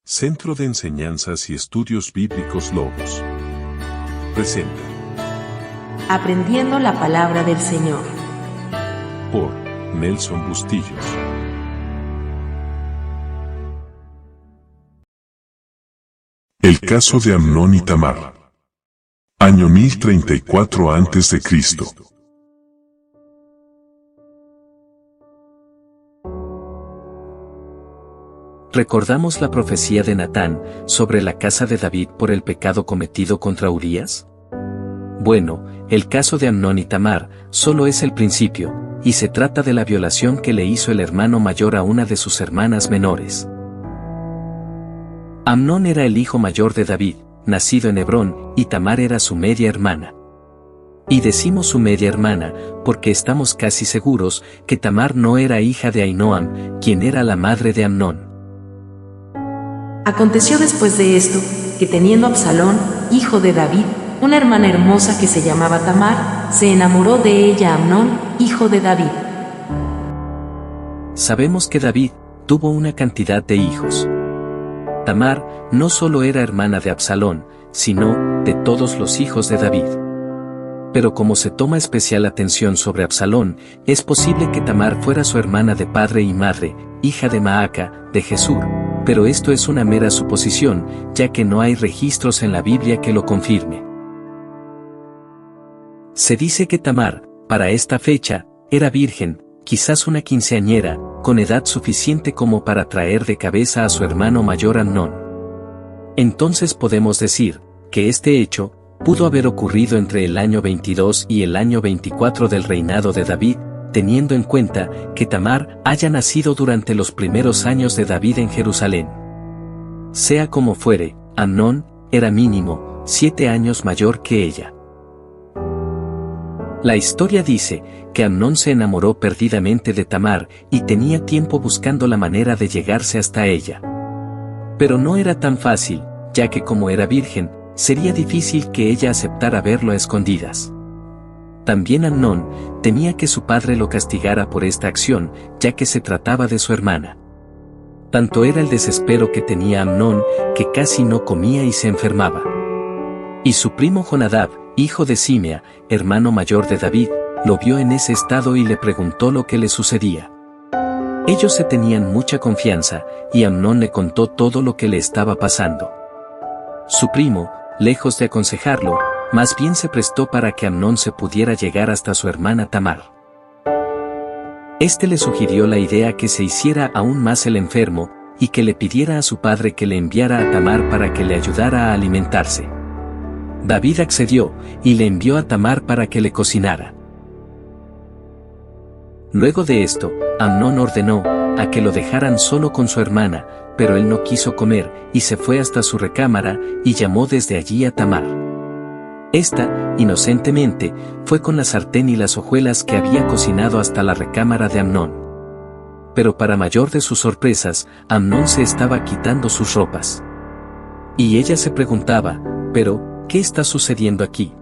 Centro de Enseñanzas y Estudios Bíblicos Logos. Presenta Aprendiendo la Palabra del Señor. Por Nelson Bustillos. El caso de Amnón y Tamar. Año 1034 a.C. ¿Recordamos la profecía de Natán sobre la casa de David por el pecado cometido contra Urías? Bueno, el caso de Amnón y Tamar solo es el principio, y se trata de la violación que le hizo el hermano mayor a una de sus hermanas menores. Amnón era el hijo mayor de David, nacido en Hebrón, y Tamar era su media hermana. Y decimos su media hermana, porque estamos casi seguros que Tamar no era hija de Ahinoam, quien era la madre de Amnón. Aconteció después de esto, que teniendo Absalón, hijo de David, una hermana hermosa que se llamaba Tamar, se enamoró de ella Amnón, hijo de David. Sabemos que David tuvo una cantidad de hijos. Tamar no solo era hermana de Absalón, sino de todos los hijos de David. Pero como se toma especial atención sobre Absalón, es posible que Tamar fuera su hermana de padre y madre, hija de Maaca, de Jesur, pero esto es una mera suposición, ya que no hay registros en la Biblia que lo confirme. Se dice que Tamar, para esta fecha, era virgen, quizás una quinceañera, con edad suficiente como para traer de cabeza a su hermano mayor Amnón. Entonces podemos decir que este hecho pudo haber ocurrido entre el año 22 y el año 24 del reinado de David, teniendo en cuenta que Tamar haya nacido durante los primeros años de David en Jerusalén. Sea como fuere, Amnón era mínimo 7 años mayor que ella. La historia dice que Amnón se enamoró perdidamente de Tamar y tenía tiempo buscando la manera de llegarse hasta ella. Pero no era tan fácil, ya que como era virgen, sería difícil que ella aceptara verlo a escondidas. También Amnón temía que su padre lo castigara por esta acción, ya que se trataba de su hermana. Tanto era el desespero que tenía Amnón, que casi no comía y se enfermaba. Y su primo Jonadab, hijo de Simea, hermano mayor de David, lo vio en ese estado y le preguntó lo que le sucedía. Ellos se tenían mucha confianza, y Amnón le contó todo lo que le estaba pasando. Su primo, lejos de aconsejarlo, más bien se prestó para que Amnón se pudiera llegar hasta su hermana Tamar. Este le sugirió la idea que se hiciera aún más el enfermo, y que le pidiera a su padre que le enviara a Tamar para que le ayudara a alimentarse. David accedió, y le envió a Tamar para que le cocinara. Luego de esto, Amnón ordenó a que lo dejaran solo con su hermana, pero él no quiso comer, y se fue hasta su recámara, y llamó desde allí a Tamar. Esta, inocentemente, fue con la sartén y las hojuelas que había cocinado hasta la recámara de Amnón. Pero para mayor de sus sorpresas, Amnón se estaba quitando sus ropas. Y ella se preguntaba, ¿pero qué está sucediendo aquí?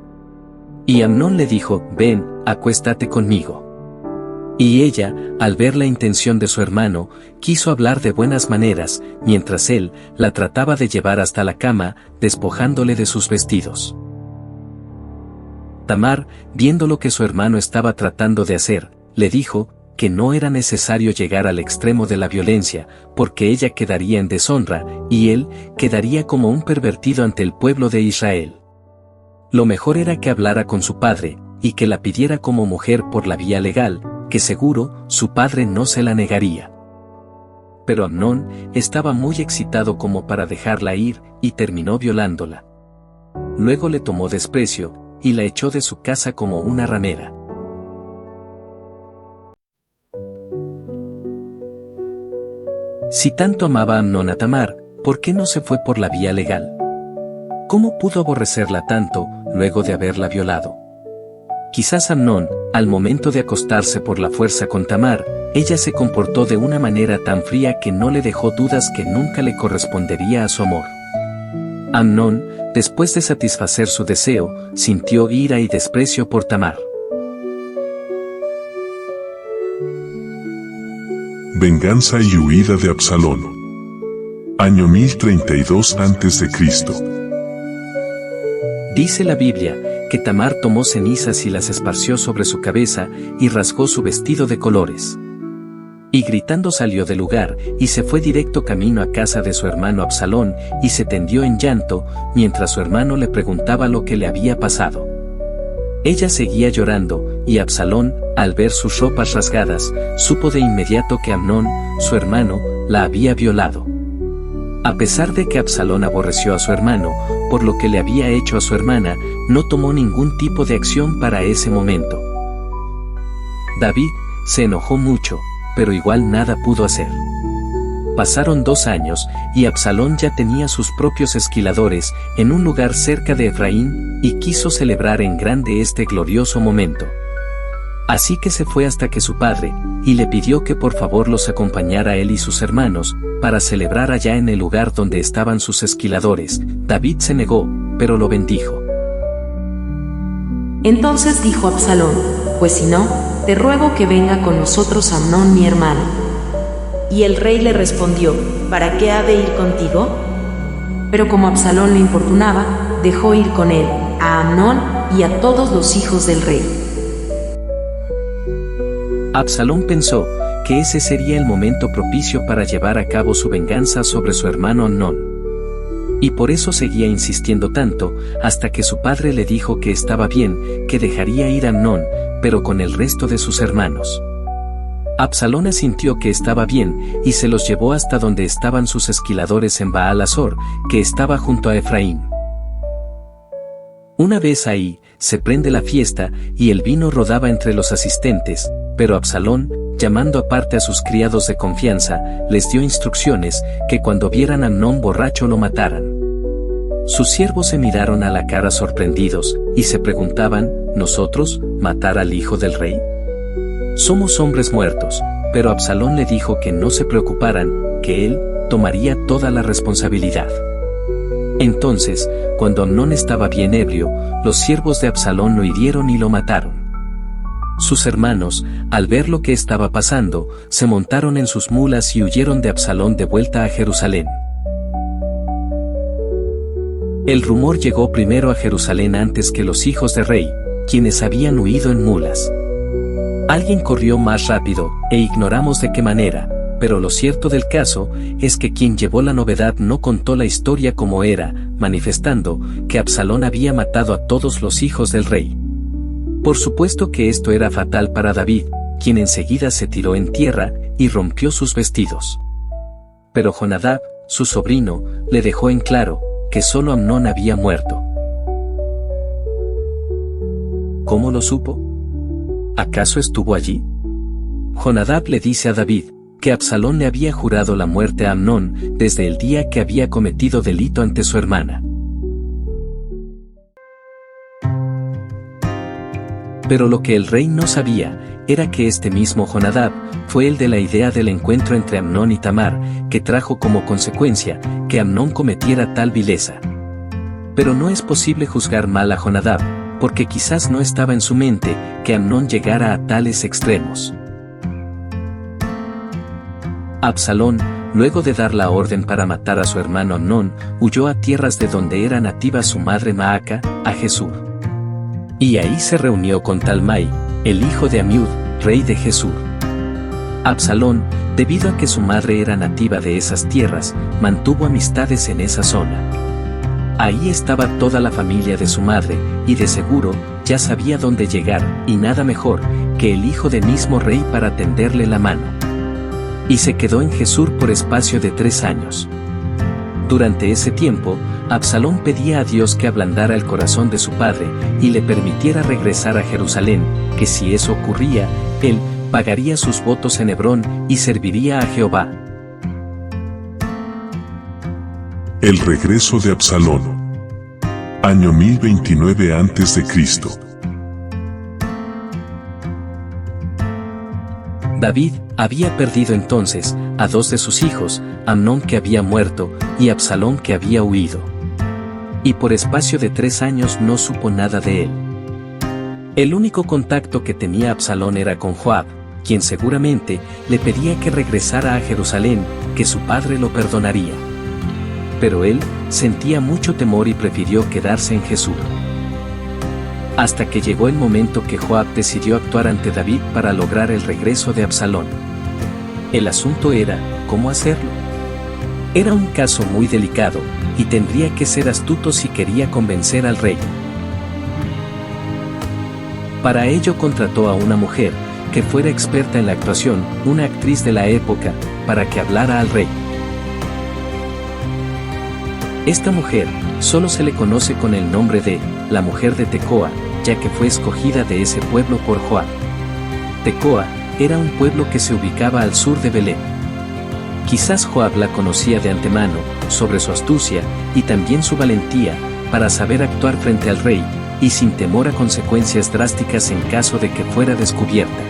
Y Amnón le dijo, ven, acuéstate conmigo. Y ella, al ver la intención de su hermano, quiso hablar de buenas maneras, mientras él la trataba de llevar hasta la cama, despojándole de sus vestidos. Tamar, viendo lo que su hermano estaba tratando de hacer, le dijo que no era necesario llegar al extremo de la violencia, porque ella quedaría en deshonra, y él quedaría como un pervertido ante el pueblo de Israel. Lo mejor era que hablara con su padre, y que la pidiera como mujer por la vía legal, que seguro su padre no se la negaría. Pero Amnón estaba muy excitado como para dejarla ir, y terminó violándola. Luego le tomó desprecio, y la echó de su casa como una ramera. Si tanto amaba Amnón a Tamar, ¿por qué no se fue por la vía legal? ¿Cómo pudo aborrecerla tanto, luego de haberla violado? Quizás Amnón, al momento de acostarse por la fuerza con Tamar, ella se comportó de una manera tan fría que no le dejó dudas que nunca le correspondería a su amor. Amnón, después de satisfacer su deseo, sintió ira y desprecio por Tamar. Venganza y huida de Absalón. Año 1032 a.C. Dice la Biblia, que Tamar tomó cenizas y las esparció sobre su cabeza, y rasgó su vestido de colores. Y gritando salió del lugar, y se fue directo camino a casa de su hermano Absalón, y se tendió en llanto, mientras su hermano le preguntaba lo que le había pasado. Ella seguía llorando, y Absalón, al ver sus ropas rasgadas, supo de inmediato que Amnón, su hermano, la había violado. A pesar de que Absalón aborreció a su hermano, por lo que le había hecho a su hermana, no tomó ningún tipo de acción para ese momento. David se enojó mucho, pero igual nada pudo hacer. Pasaron 2 años, y Absalón ya tenía sus propios esquiladores en un lugar cerca de Efraín, y quiso celebrar en grande este glorioso momento. Así que se fue hasta que su padre, y le pidió que por favor los acompañara a él y sus hermanos, para celebrar allá en el lugar donde estaban sus esquiladores. David se negó, pero lo bendijo. Entonces dijo Absalón: pues si no, te ruego que venga con nosotros Amnón mi hermano. Y el rey le respondió: ¿para qué ha de ir contigo? Pero como Absalón le importunaba, dejó ir con él a Amnón y a todos los hijos del rey. Absalón pensó que ese sería el momento propicio para llevar a cabo su venganza sobre su hermano Amnón. Y por eso seguía insistiendo tanto, hasta que su padre le dijo que estaba bien, que dejaría ir a Amnón, pero con el resto de sus hermanos. Absalón asintió que estaba bien, y se los llevó hasta donde estaban sus esquiladores en Baal-Azor, que estaba junto a Efraín. Una vez ahí, se prende la fiesta, y el vino rodaba entre los asistentes, pero Absalón, llamando aparte a sus criados de confianza, les dio instrucciones, que cuando vieran a Amnón borracho lo mataran. Sus siervos se miraron a la cara sorprendidos, y se preguntaban: ¿nosotros, matar al hijo del rey? Somos hombres muertos, pero Absalón le dijo que no se preocuparan, que él tomaría toda la responsabilidad. Entonces, cuando Amnón estaba bien ebrio, los siervos de Absalón lo hirieron y lo mataron. Sus hermanos, al ver lo que estaba pasando, se montaron en sus mulas y huyeron de Absalón de vuelta a Jerusalén. El rumor llegó primero a Jerusalén antes que los hijos de rey, quienes habían huido en mulas. Alguien corrió más rápido, e ignoramos de qué manera, pero lo cierto del caso es que quien llevó la novedad no contó la historia como era, manifestando que Absalón había matado a todos los hijos del rey. Por supuesto que esto era fatal para David, quien enseguida se tiró en tierra y rompió sus vestidos. Pero Jonadab, su sobrino, le dejó en claro que solo Amnón había muerto. ¿Cómo lo supo? ¿Acaso estuvo allí? Jonadab le dice a David que Absalón le había jurado la muerte a Amnón desde el día que había cometido delito ante su hermana. Pero lo que el rey no sabía era que este mismo Jonadab fue el de la idea del encuentro entre Amnón y Tamar, que trajo como consecuencia que Amnón cometiera tal vileza. Pero no es posible juzgar mal a Jonadab, porque quizás no estaba en su mente que Amnón llegara a tales extremos. Absalón, luego de dar la orden para matar a su hermano Amnón, huyó a tierras de donde era nativa su madre Maaca, a Gesur. Y ahí se reunió con Talmai, el hijo de Amiud, rey de Gesur. Absalón, debido a que su madre era nativa de esas tierras, mantuvo amistades en esa zona. Ahí estaba toda la familia de su madre, y de seguro, ya sabía dónde llegar, y nada mejor que el hijo del mismo rey para tenderle la mano. Y se quedó en Gesur por espacio de 3 años. Durante ese tiempo, Absalón pedía a Dios que ablandara el corazón de su padre y le permitiera regresar a Jerusalén, que si eso ocurría, él pagaría sus votos en Hebrón y serviría a Jehová. El regreso de Absalón. Año 1029 a.C. David había perdido entonces a 2 de sus hijos, Amnón que había muerto, y Absalón que había huido. Y por espacio de 3 años no supo nada de él. El único contacto que tenía Absalón era con Joab, quien seguramente le pedía que regresara a Jerusalén, que su padre lo perdonaría. pero él sentía mucho temor y prefirió quedarse en Jesús. Hasta que llegó el momento que Joab decidió actuar ante David para lograr el regreso de Absalón. El asunto era, ¿cómo hacerlo? Era un caso muy delicado, y tendría que ser astuto si quería convencer al rey. Para ello contrató a una mujer, que fuera experta en la actuación, una actriz de la época, para que hablara al rey. Esta mujer, solo se le conoce con el nombre de, la mujer de Tecoa, ya que fue escogida de ese pueblo por Joab. Tecoa, era un pueblo que se ubicaba al sur de Belén. Quizás Joab la conocía de antemano, sobre su astucia, y también su valentía, para saber actuar frente al rey, y sin temor a consecuencias drásticas en caso de que fuera descubierta.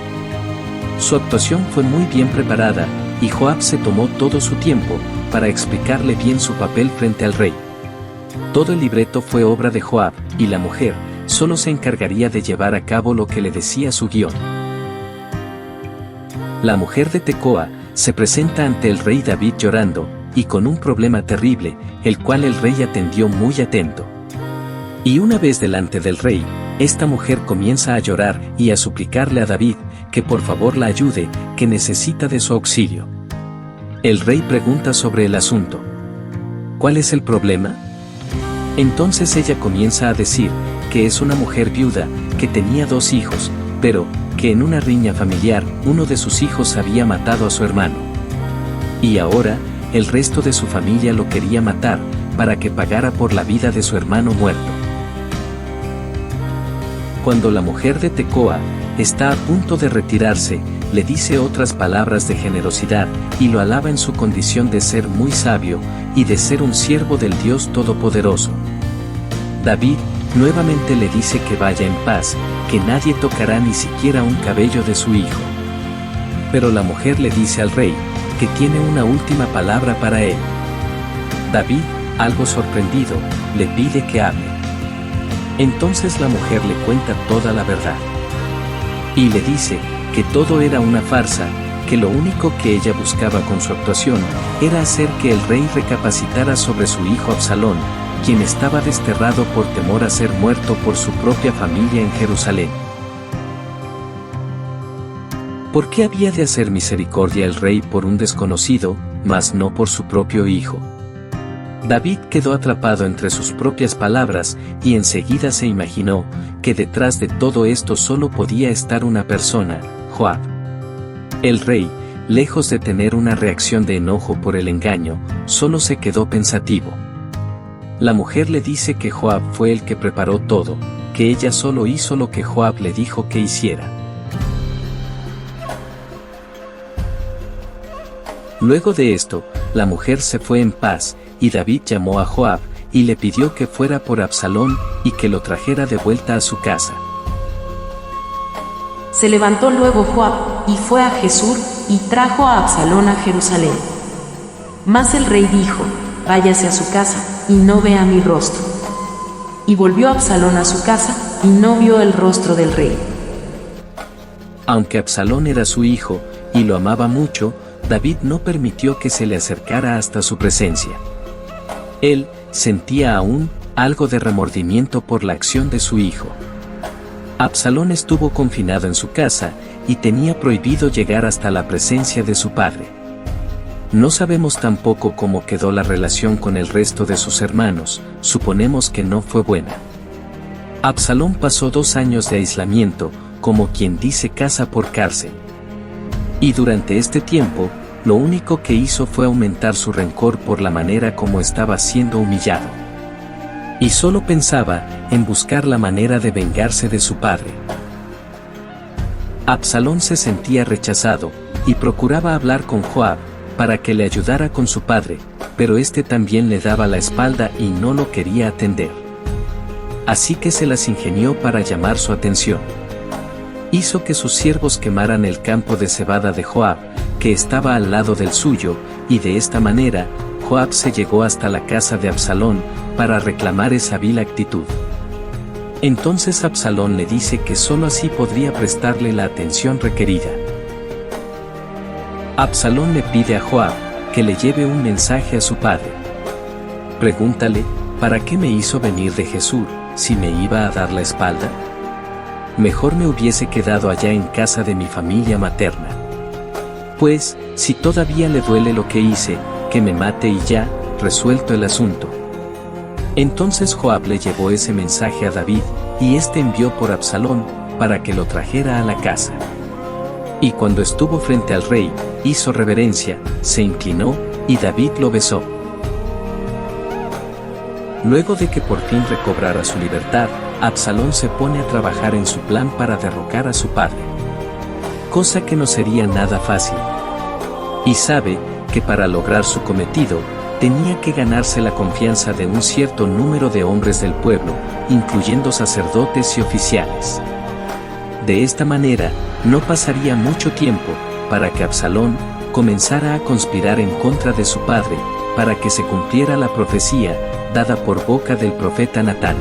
Su actuación fue muy bien preparada, y Joab se tomó todo su tiempo, para explicarle bien su papel frente al rey. Todo el libreto fue obra de Joab, y la mujer, solo se encargaría de llevar a cabo lo que le decía su guión. La mujer de Tecoa, se presenta ante el rey David llorando, y con un problema terrible, el cual el rey atendió muy atento. Y una vez delante del rey, esta mujer comienza a llorar y a suplicarle a David, que por favor la ayude, que necesita de su auxilio. El rey pregunta sobre el asunto. ¿Cuál es el problema? Entonces ella comienza a decir, que es una mujer viuda, que tenía 2 hijos, pero, que en una riña familiar, uno de sus hijos había matado a su hermano. Y ahora, el resto de su familia lo quería matar, para que pagara por la vida de su hermano muerto. Cuando la mujer de Tecoa, está a punto de retirarse, le dice otras palabras de generosidad, y lo alaba en su condición de ser muy sabio, y de ser un siervo del Dios Todopoderoso. David, nuevamente le dice que vaya en paz, que nadie tocará ni siquiera un cabello de su hijo. Pero la mujer le dice al rey, que tiene una última palabra para él. David, algo sorprendido, le pide que hable. Entonces la mujer le cuenta toda la verdad. Y le dice, que todo era una farsa, que lo único que ella buscaba con su actuación, era hacer que el rey recapacitara sobre su hijo Absalón, quien estaba desterrado por temor a ser muerto por su propia familia en Jerusalén. ¿Por qué había de hacer misericordia el rey por un desconocido, mas no por su propio hijo? David quedó atrapado entre sus propias palabras, y enseguida se imaginó, que detrás de todo esto solo podía estar una persona, Joab. El rey, lejos de tener una reacción de enojo por el engaño, solo se quedó pensativo. La mujer le dice que Joab fue el que preparó todo, que ella solo hizo lo que Joab le dijo que hiciera. Luego de esto, la mujer se fue en paz, y David llamó a Joab, y le pidió que fuera por Absalón, y que lo trajera de vuelta a su casa. Se levantó luego Joab, y fue a Jesús, y trajo a Absalón a Jerusalén. Mas el rey dijo, váyase a su casa, y no vea mi rostro. Y volvió Absalón a su casa, y no vio el rostro del rey. Aunque Absalón era su hijo, y lo amaba mucho, David no permitió que se le acercara hasta su presencia. Él sentía aún algo de remordimiento por la acción de su hijo. Absalón estuvo confinado en su casa, y tenía prohibido llegar hasta la presencia de su padre. No sabemos tampoco cómo quedó la relación con el resto de sus hermanos, suponemos que no fue buena. Absalón pasó 2 años de aislamiento, como quien dice casa por cárcel. Y durante este tiempo, lo único que hizo fue aumentar su rencor por la manera como estaba siendo humillado. Y solo pensaba en buscar la manera de vengarse de su padre. Absalón se sentía rechazado, y procuraba hablar con Joab, para que le ayudara con su padre, pero este también le daba la espalda y no lo quería atender. Así que se las ingenió para llamar su atención. Hizo que sus siervos quemaran el campo de cebada de Joab, que estaba al lado del suyo, y de esta manera, Joab se llegó hasta la casa de Absalón, para reclamar esa vil actitud. Entonces Absalón le dice que sólo así podría prestarle la atención requerida. Absalón le pide a Joab, que le lleve un mensaje a su padre. Pregúntale, ¿para qué me hizo venir de Jesús, si me iba a dar la espalda? Mejor me hubiese quedado allá en casa de mi familia materna. Pues, si todavía le duele lo que hice, que me mate y ya, resuelto el asunto. Entonces Joab le llevó ese mensaje a David, y éste envió por Absalón, para que lo trajera a la casa. Y cuando estuvo frente al rey, hizo reverencia, se inclinó, y David lo besó. Luego de que por fin recobrara su libertad, Absalón se pone a trabajar en su plan para derrocar a su padre. Cosa que no sería nada fácil. Y sabe que para lograr su cometido, tenía que ganarse la confianza de un cierto número de hombres del pueblo, incluyendo sacerdotes y oficiales. De esta manera, no pasaría mucho tiempo para que Absalón comenzara a conspirar en contra de su padre, para que se cumpliera la profecía dada por boca del profeta Natán.